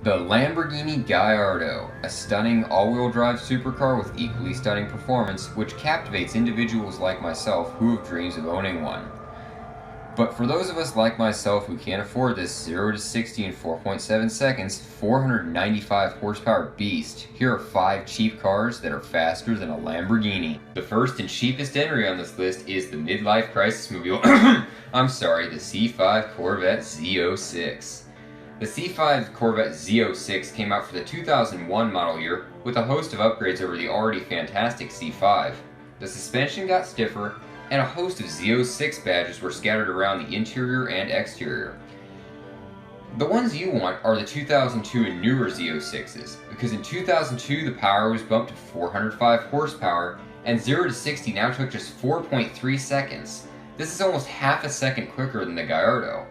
The Lamborghini Gallardo, a stunning all-wheel drive supercar with equally stunning performance, which captivates individuals like myself who have dreams of owning one. But for those of us like myself who can't afford this 0 to 60 in 4.7 seconds, 495 horsepower beast, here are 5 cheap cars that are faster than a Lamborghini. The first and cheapest entry on this list is the midlife crisis mobile, the C5 Corvette Z06. The C5 Corvette Z06 came out for the 2001 model year with a host of upgrades over the already fantastic C5. The suspension got stiffer, and a host of Z06 badges were scattered around the interior and exterior. The ones you want are the 2002 and newer Z06s, because in 2002 the power was bumped to 405 horsepower, and 0 to 60 now took just 4.3 seconds. This is almost half a second quicker than the Gallardo.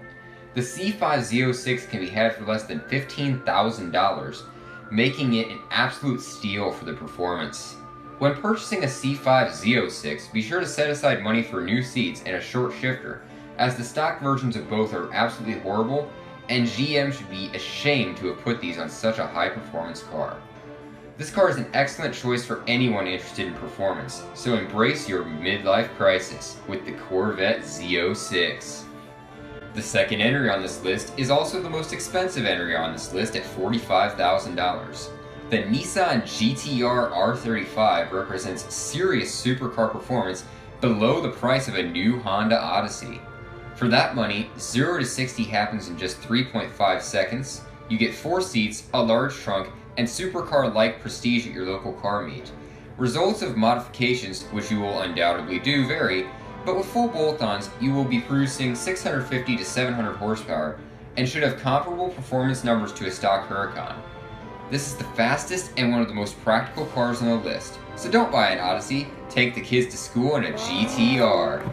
The C5 Z06 can be had for less than $15,000, making it an absolute steal for the performance. When purchasing a C5 Z06, be sure to set aside money for new seats and a short shifter, as the stock versions of both are absolutely horrible, and GM should be ashamed to have put these on such a high-performance car. This car is an excellent choice for anyone interested in performance, so embrace your midlife crisis with the Corvette Z06. The second entry on this list is also the most expensive entry on this list at $45,000. The Nissan GTR R35 represents serious supercar performance below the price of a new Honda Odyssey. For that money, 0 to 60 happens in just 3.5 seconds, you get 4 seats, a large trunk, and supercar-like prestige at your local car meet. Results of modifications, which you will undoubtedly do, vary, but with full bolt-ons, you will be producing 650 to 700 horsepower and should have comparable performance numbers to a stock Huracan. This is the fastest and one of the most practical cars on the list, so don't buy an Odyssey, take the kids to school in a GTR.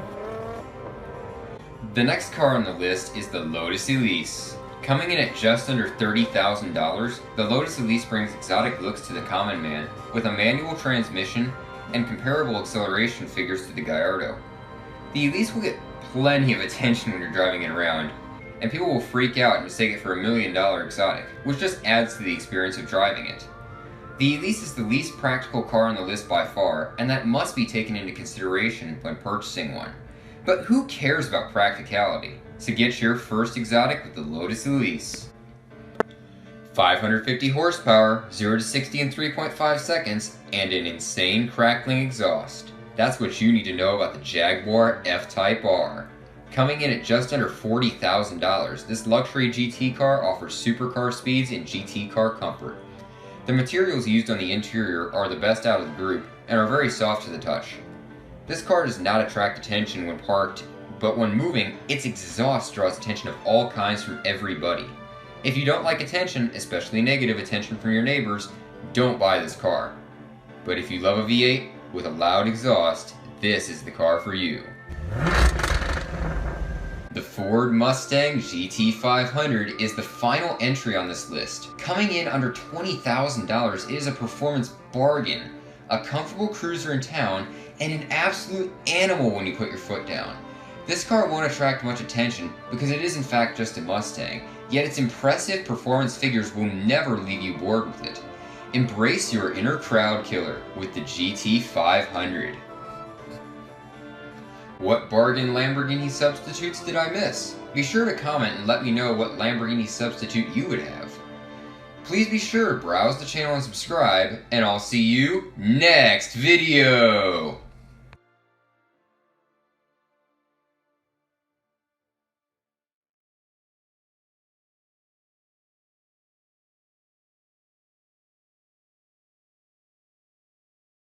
The next car on the list is the Lotus Elise. Coming in at just under $30,000, the Lotus Elise brings exotic looks to the common man with a manual transmission and comparable acceleration figures to the Gallardo. The Elise will get plenty of attention when you're driving it around, and people will freak out and mistake it for a $1 million exotic, which just adds to the experience of driving it. The Elise is the least practical car on the list by far, and that must be taken into consideration when purchasing one. But who cares about practicality? So get your first exotic with the Lotus Elise. 550 horsepower, 0 to 60 in 3.5 seconds, and an insane crackling exhaust. That's what you need to know about the Jaguar FType R. Coming in at just under $40,000, this luxury GT car offers supercar speeds and GT car comfort. The materials used on the interior are the best out of the group and are very soft to the touch. This car does not attract attention when parked, but when moving, its exhaust draws attention of all kinds from everybody. If you don't like attention, especially negative attention from your neighbors, don't buy this car. But if you love a V8 with a loud exhaust, this is the car for you. The Ford Mustang GT500 is the final entry on this list. Coming in under $20,000, it is a performance bargain, a comfortable cruiser in town, and an absolute animal when you put your foot down. This car won't attract much attention because it is in fact just a Mustang, yet its impressive performance figures will never leave you bored with it. Embrace your inner crowd killer with the GT500. What bargain Lamborghini substitutes did I miss? Be sure to comment and let me know what Lamborghini substitute you would have. Please be sure to browse the channel and subscribe, and I'll see you next video!